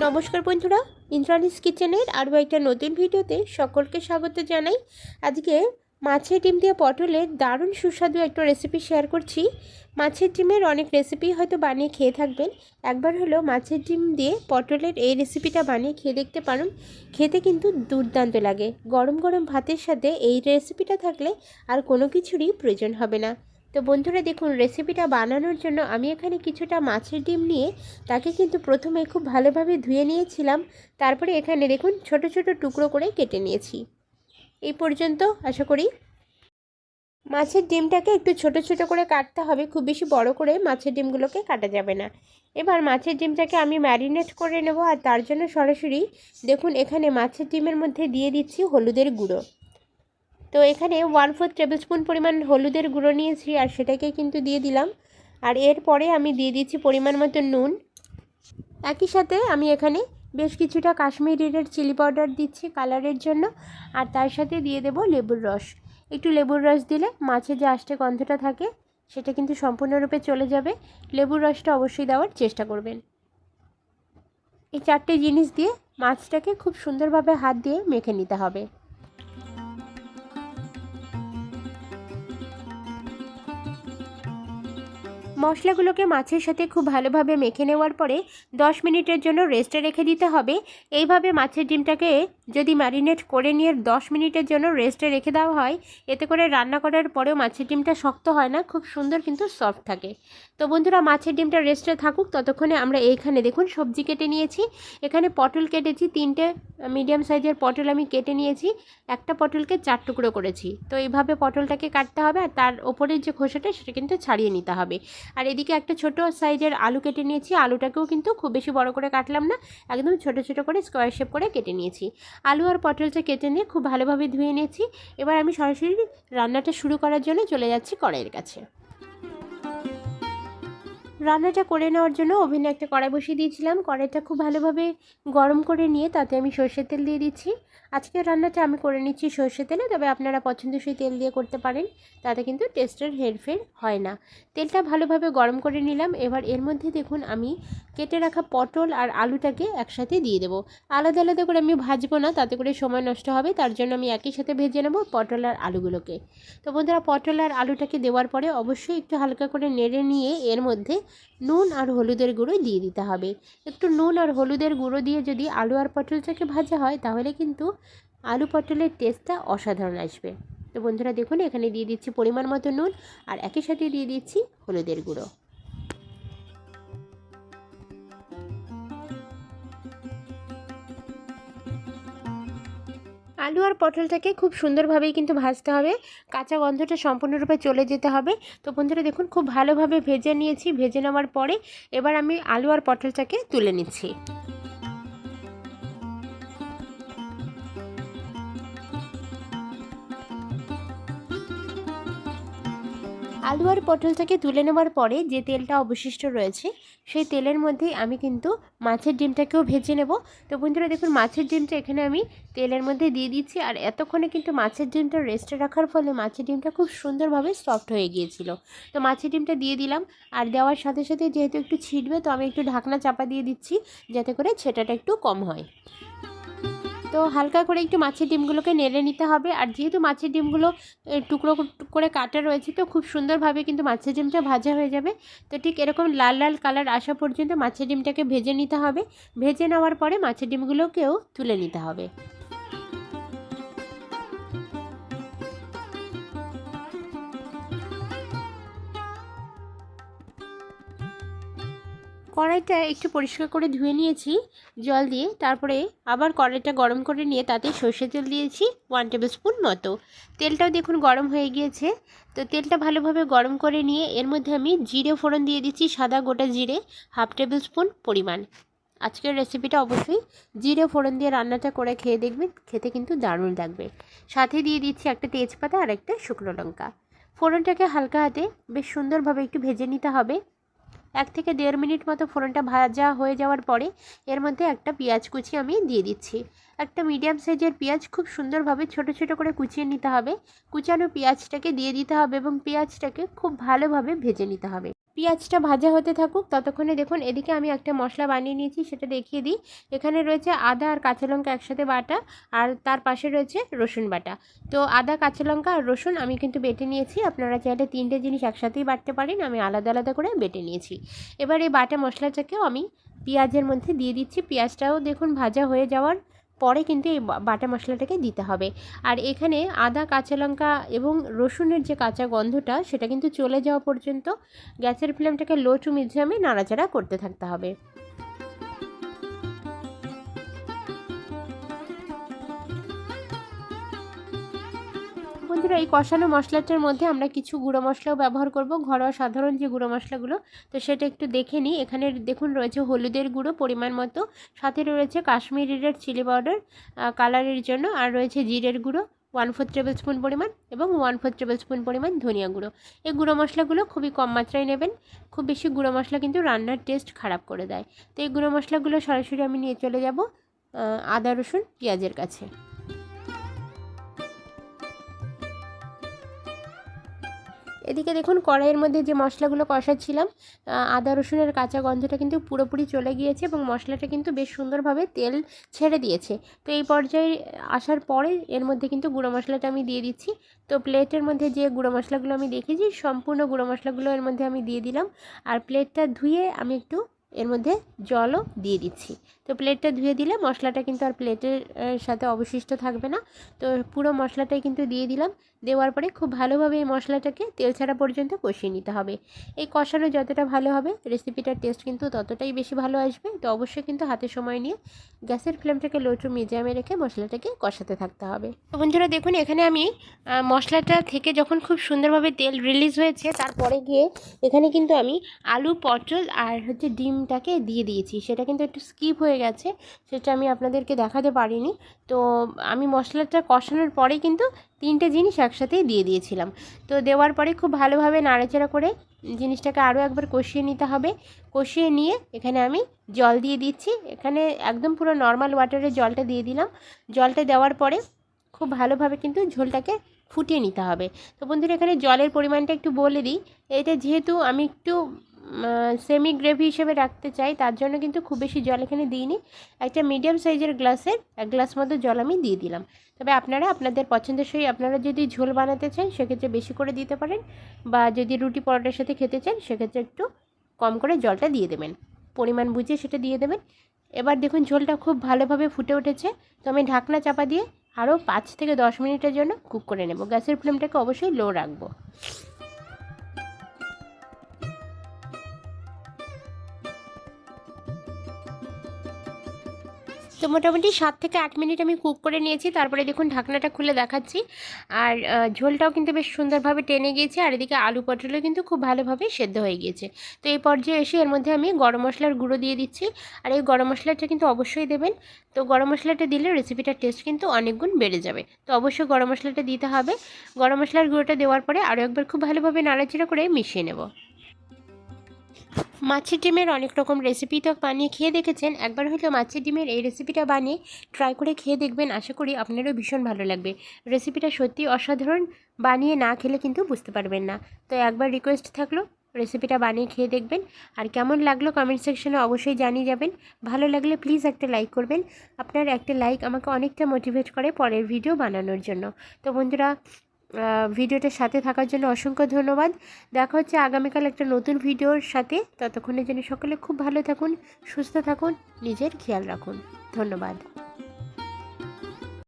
নমস্কার বন্ধুরা, ইন্দ্রাণীস কিচেনের আরও একটা নতুন ভিডিওতে সকলকে স্বাগত জানাই। আজকে মাছের ডিম দিয়ে পটলের দারুণ সুস্বাদু একটা রেসিপি শেয়ার করছি। মাছের ডিমের অনেক রেসিপি হয়তো বানিয়ে খেয়ে থাকবেন, একবার হলো মাছের ডিম দিয়ে পটলের এই রেসিপিটা বানিয়ে খেয়ে দেখতে পারেন। খেতে কিন্তু দুর্দান্ত লাগে। গরম গরম ভাতের সাথে এই রেসিপিটা থাকলে আর কোনো কিছুরই প্রয়োজন হবে না। তো বন্ধুরা দেখুন, রেসিপিটা বানানোর জন্য আমি এখানে কিছুটা মাছের ডিম নিয়ে তাকে কিন্তু প্রথমে খুব ভালোভাবে ধুয়ে নিয়েছিলাম। তারপরে এখানে দেখুন ছোট ছোট টুকরো করে কেটে নিয়েছি। এই পর্যন্ত আশা করি। মাছের ডিমটাকে একটু ছোট ছোট করে কাটতে হবে, খুব বেশি বড় করে মাছের ডিমগুলোকে কাটা যাবে না। এবার মাছের ডিমটাকে আমি ম্যারিনেট করে নেব, আর তার জন্য সরাসরি দেখুন এখানে মাছের ডিমের মধ্যে দিয়ে দিচ্ছি হলুদের গুঁড়ো। তো এখানে 1/4 টেবিল স্পুন পরিমাণ হলুদের গুঁড়ো নিয়েছি, আর সেটাকে কিন্তু দিয়ে দিলাম। আর এরপরে আমি দিয়ে দিচ্ছি পরিমাণ মতো নুন। একই সাথে আমি এখানে বেশ কিছুটা কাশ্মীরি রেড চিলি পাউডার দিচ্ছি কালারের জন্য, আর তার সাথে দিয়ে দেব লেবুর রস। একটু লেবুর রস দিলে মাছের যে আষ্টে গন্ধটা থাকে সেটা কিন্তু সম্পূর্ণরূপে চলে যাবে। লেবুর রসটা অবশ্যই দেওয়ার চেষ্টা করবেন। এই চারটে জিনিস দিয়ে মাছটাকে খুব সুন্দরভাবে হাত দিয়ে মেখে নিতে হবে। মশলাগুলোকে মাছের সাথে খুব ভালোভাবে মেখে নেওয়ার পরে 10 মিনিটের জন্য রেস্টে রেখে দিতে হবে। এইভাবে মাছের ডিমটাকে যদি ম্যারিনেট করে নিয়ে 10 মিনিটের জন্য রেস্টে রেখে দেওয়া হয়, এতে করে রান্না করার পরেও মাছের ডিমটা শক্ত হয় না, খুব সুন্দর কিন্তু সফট থাকে। তো বন্ধুরা, মাছের ডিমটা রেস্টে থাকুক, ততক্ষণে আমরা এইখানে দেখুন সবজি কেটে নিয়েছি। এখানে পটল কেটেছি, 3টে মিডিয়াম সাইজের পটল আমি কেটে নিয়েছি। একটা পটলকে 4 টুকরো করেছি। তো এইভাবে পটলটাকে কাটতে হবে, আর তার ওপরের যে খোসাটা সেটা কিন্তু ছাড়িয়ে নিতে হবে। আর এদিকে একটা ছোট সাইজের আলু কেটে নিয়েছি। আলুটাকেও কিন্তু খুব বেশি বড় করে কাটলাম না, একদম ছোট ছোট করে স্কোয়ার শেপ করে কেটে নিয়েছি। আলু আর পটলটা কেটে নিয়ে খুব ভালোভাবে ধুয়ে নিয়েছি। এবার আমি সরাসরি রান্নাটা শুরু করার জন্য চলে যাচ্ছি কড়াইয়ের কাছে। রান্নাটা করে নেওয়ার জন্য ওভেনে একটা কড়াই বসিয়ে দিয়েছিলাম। কড়াইটা খুব ভালোভাবে গরম করে নিয়ে তাতে আমি সরষের তেল দিয়ে দিচ্ছি। আজকের রান্নাটা আমি করে নিচ্ছি সরষের তেলে, তবে আপনারা পছন্দসই তেল দিয়ে করতে পারেন, তাতে কিন্তু টেস্টের হেরফের হয় না। তেলটা ভালোভাবে গরম করে নিলাম। এবার এর মধ্যে দেখুন আমি কেটে রাখা পটল আর আলুটাকে একসাথে দিয়ে দেবো। আলাদা আলাদা করে আমি ভাজবো না, তাতে করে সময় নষ্ট হবে, তার জন্য আমি একই সাথে ভেজে নেব পটল আর আলুগুলোকে। তো বন্ধুরা, পটল আর আলুটাকে দেওয়ার পরে অবশ্যই একটু হালকা করে নেড়ে নিয়ে এর মধ্যে নুন আর হলুদের গুঁড়ো দিয়ে দিতে হবে। একটু নুন আর হলুদের গুঁড়ো দিয়ে যদি আলু আর পটলটাকে ভাজা হয়, তাহলে কিন্তু আলু পটলের টেস্টটা অসাধারণ আসবে। তো বন্ধুরা দেখুন, এখানে দিয়ে দিচ্ছি পরিমাণ মতো নুন, আর একই সাথে দিয়ে দিচ্ছি হলুদের গুঁড়ো। আলু আর পটলটাকে খুব সুন্দরভাবেই কিন্তু ভাজতে হবে, কাঁচা গন্ধটা সম্পূর্ণরূপে চলে যেতে হবে। তো বন্ধুরা দেখুন, খুব ভালোভাবে ভেজে নিয়েছি। ভেজে নেওয়ার পরে এবার আমি আলু আর পটলটাকে তুলে নিচ্ছি। আলু আর পটলটাকে তুলে নেওয়ার পরে যে তেলটা অবশিষ্ট রয়েছে, সেই তেলের মধ্যেই আমি কিন্তু মাছের ডিমটাকেও ভেজে নেব। তো বন্ধুরা দেখুন, মাছের ডিমটা এখানে আমি তেলের মধ্যে দিয়ে দিচ্ছি, আর এতক্ষণে কিন্তু মাছের ডিমটা রেস্টে রাখার ফলে মাছের ডিমটা খুব সুন্দরভাবে সফট হয়ে গিয়েছিল। তো মাছের ডিমটা দিয়ে দিলাম, আর দেওয়ার সাথে সাথে যেহেতু একটু ছিটবে, তো আমি একটু ঢাকনা চাপা দিয়ে দিচ্ছি, যাতে করে ছেটাটা একটু কম হয়। তো হালকা করে একটু মাছের ডিমগুলোকে নেড়ে নিতে হবে। আর যেহেতু মাছের ডিমগুলো টুকরো করে কাটা রয়েছে, তো খুব সুন্দরভাবে কিন্তু মাছের ডিমটা ভাজা হয়ে যাবে। তো ঠিক এরকম লাল লাল কালার আসা পর্যন্ত মাছের ডিমটাকে ভেজে নিতে হবে। ভেজে নেওয়ার পরে মাছের ডিমগুলোকেও তুলে নিতে হবে। কড়াইটা একটু পরিষ্কার করে ধুয়ে নিয়েছি জল দিয়ে। তারপরে আবার কড়াইটা গরম করে নিয়ে তাতে সর্ষের তেল দিয়েছি 1 টেবিল স্পুন মতো। তেলটাও দেখুন গরম হয়ে গিয়েছে। তো তেলটা ভালোভাবে গরম করে নিয়ে এর মধ্যে আমি জিরে ফোড়ন দিয়ে দিচ্ছি, সাদা গোটা জিরে 1/2 টেবিল স্পুন পরিমাণ। আজকের রেসিপিটা অবশ্যই জিরে ফোড়ন দিয়ে রান্নাটা করে খেয়ে দেখবেন, খেতে কিন্তু দারুণ লাগবে। সাথে দিয়ে দিচ্ছি একটা তেজপাতা আর একটা শুকনো লঙ্কা। ফোড়নটাকে হালকা হাতে বেশ সুন্দরভাবে একটু ভেজে নিতে হবে। 1 থেকে 1.5 মিনিট মতো ফোড়নটা ভাজা হয়ে যাওয়ার পরে এর মধ্যে একটা পেঁয়াজ কুচি আমি দিয়ে দিচ্ছি। একটা মিডিয়াম সাইজের পেঁয়াজ খুব সুন্দরভাবে ছোট ছোট করে কুচিয়ে নিতে হবে। কুচানো পেঁয়াজটাকে দিয়ে দিতে হবে এবং পেঁয়াজটাকে খুব ভালোভাবে ভেজে নিতে হবে। পেঁয়াজটা ভাজা হতে থাকুক, ততক্ষণে দেখুন এদিকে আমি একটা মশলা বানিয়ে নিয়েছি, সেটা দেখিয়ে দিই। এখানে রয়েছে আদা আর কাঁচা লঙ্কা একসাথে বাটা, আর তার পাশে রয়েছে রসুন বাটা। তো আদা, কাঁচা লঙ্কা আর রসুন আমি কিন্তু বেটে নিয়েছি। আপনারা চাইলে 3টে জিনিস একসাথেই বাটতে পারেন, আমি আলাদা আলাদা করে বেটে নিয়েছি। এবার এই বাটা মশলাটাকেও আমি পেঁয়াজের মধ্যে দিয়ে দিচ্ছি। পেঁয়াজটাও দেখুন ভাজা হয়ে যাওয়ার পরে কিন্তু এই বাটা মশলাটাকে দিতে হবে। আর এখানে আদা, কাঁচা লঙ্কা এবং রসুনের যে কাঁচা গন্ধটা, সেটা কিন্তু চলে যাওয়া পর্যন্ত গ্যাসের ফ্লেমটাকে লো টু মিডিয়ামে নাড়াচাড়া করতে থাকতে হবে। বন্ধুরা, এই কষানো মশলাটার মধ্যে আমরা কিছু গুঁড়ো মশলাও ব্যবহার করব, ঘরোয়া সাধারণ যে গুঁড়ো মশলাগুলো, তো সেটা একটু দেখে নিই। এখানে দেখুন রয়েছে হলুদের গুঁড়ো পরিমাণ মতো, সাথে রয়েছে কাশ্মীরি রেড চিলি পাউডার কালারের জন্য, আর রয়েছে জিরের গুঁড়ো 1/4 টেবিল স্পুন পরিমাণ এবং 1/4 টেবিল স্পুন পরিমাণ ধনিয়া গুঁড়ো। এই গুঁড়ো মশলাগুলো খুবই কম মাত্রায় নেবেন, খুব বেশি গুঁড়ো মশলা কিন্তু রান্নার টেস্ট খারাপ করে দেয়। তো এই গুঁড়ো মশলাগুলো সরাসরি আমি নিয়ে চলে যাব আদা রসুন পেঁয়াজের কাছে। এদিকে দেখুন কড়াইয়ের মধ্যে যে মশলাগুলো কষাচ্ছিলাম, আদা রসুনের কাঁচা গন্ধটা কিন্তু পুরোপুরি চলে গিয়েছে এবং মশলাটা কিন্তু বেশ সুন্দরভাবে তেল ছেড়ে দিয়েছে। তো এই পর্যায়ে আসার পরে এর মধ্যে কিন্তু গুঁড়ো মশলাটা আমি দিয়ে দিচ্ছি। তো প্লেটের মধ্যে যে গুঁড়ো মশলাগুলো আমি দেখেছি, সম্পূর্ণ গুঁড়ো মশলাগুলো এর মধ্যে আমি দিয়ে দিলাম। আর প্লেটটা ধুয়ে আমি একটু এর মধ্যে জলও দিয়ে দিচ্ছি। তো প্লেটটা ধুয়ে দিলে মশলাটা কিন্তু আর প্লেটের সাথে অবশিষ্ট থাকবে না। তো পুরো মশলাটাই কিন্তু দিয়ে দিলাম। দেওয়ার পরে খুব ভালোভাবে এই মশলাটাকে তেল ছাড়া পর্যন্ত কষিয়ে নিতে হবে। এই কষানো যতটা ভালো হবে রেসিপিটার টেস্ট কিন্তু ততটাই বেশি ভালো আসবে। তো অবশ্যই কিন্তু হাতে সময় নিয়ে গ্যাসের ফ্লেমটাকে লো টু মিডিয়ামে রেখে মশলাটাকে কষাতে থাকতে হবে। তো বন্ধুরা দেখুন, এখানে আমি মশলাটা থেকে যখন খুব সুন্দরভাবে তেল রিলিজ হয়েছে, তারপরে গিয়ে এখানে কিন্তু আমি আলু, পটল আর হচ্ছে ডিমটাকে দিয়ে দিয়েছি। সেটা কিন্তু একটু স্কিপ হয়ে গেছে, সেটা আমি আপনাদেরকে দেখাতে পারিনি। তো আমি মশলাটা কষানোর পরে কিন্তু 3টে জিনিস একসাথেই দিয়ে দিয়েছিলাম। তো দেওয়ার পরে খুব ভালোভাবে নাড়াচাড়া করে জিনিসটাকে আরও একবার কষিয়ে নিতে হবে। কষিয়ে নিয়ে এখানে আমি জল দিয়ে দিচ্ছি। এখানে একদম পুরো নর্মাল ওয়াটারে জলটা দিয়ে দিলাম। জলটা দেওয়ার পরে খুব ভালোভাবে কিন্তু ঝোলটাকে ফুটিয়ে নিতে হবে। তো বন্ধুরা, এখানে জলের পরিমাণটা একটু বলে দিই। এটা যেহেতু আমি একটু সেমি গ্রেভি হিসেবে রাখতে চাই, তার জন্য কিন্তু খুব বেশি জল এখানে দিইনি। একটা মিডিয়াম সাইজের গ্লাসের 1 গ্লাস মতো জল আমি দিয়ে দিলাম। তবে আপনারা আপনাদের পছন্দসই আপনারা যদি ঝোল বানাতে চান সেক্ষেত্রে বেশি করে দিতে পারেন, বা যদি রুটি পরোটার সাথে খেতে চান সেক্ষেত্রে একটু কম করে জলটা দিয়ে দেবেন, পরিমাণ বুঝে সেটা দিয়ে দেবেন। এবার দেখুন ঝোলটা খুব ভালোভাবে ফুটে উঠেছে। তো আমি ঢাকনা চাপা দিয়ে আরও 5 থেকে 10 মিনিটের জন্য কুক করে নেব। গ্যাসের ফ্লেমটাকে অবশ্যই লো রাখবো। তো মোটামুটি 7 থেকে 8 মিনিট আমি কুক করে নিয়েছি। তারপরে দেখুন ঢাকনাটা খুলে দেখাচ্ছি, আর ঝোলটাও কিন্তু বেশ সুন্দরভাবে টেনে গিয়েছে, আর এদিকে আলু পটলও কিন্তু খুব ভালোভাবে সেদ্ধ হয়ে গিয়েছে। তো এই পর্যায়ে এসে এর মধ্যে আমি গরম মশলার গুঁড়ো দিয়ে দিচ্ছি, আর এই গরম মশলাটা কিন্তু অবশ্যই দেবেন। তো গরম মশলাটা দিলে রেসিপিটার টেস্ট কিন্তু অনেক গুণ বেড়ে যাবে। তো অবশ্যই গরম মশলাটা দিতে হবে। গরম মশলার গুঁড়োটা দেওয়ার পরে আরও একবার খুব ভালোভাবে নাড়াচাড়া করে মিশিয়ে নেব। মাছের ডিমের অনেক রকম রেসিপি তো বানিয়ে খেয়ে দেখেছেন, একবার হয়তো মাছের ডিমের এই রেসিপিটা বানিয়ে ট্রাই করে খেয়ে দেখবেন। আশা করি আপনারও ভীষণ ভালো লাগবে। রেসিপিটা সত্যি অসাধারণ, বানিয়ে না খেলে কিন্তু বুঝতে পারবেন না। তো একবার রিকোয়েস্ট থাকলো রেসিপিটা বানিয়ে খেয়ে দেখবেন, আর কেমন লাগলো কমেন্ট সেকশনে অবশ্যই জানিয়ে যাবেন। ভালো লাগলে প্লিজ একটা লাইক করবেন। আপনার একটা লাইক আমাকে অনেকটা মোটিভেট করে পরের ভিডিও বানানোর জন্য। তো বন্ধুরা, ভিডিওটার সাথে থাকার জন্য অসংখ্য ধন্যবাদ। দেখা হচ্ছে আগামীকাল একটা নতুন ভিডিওর সাথে। ততক্ষণের জন্য সকলে খুব ভালো থাকুন, সুস্থ থাকুন, নিজের খেয়াল রাখুন। ধন্যবাদ।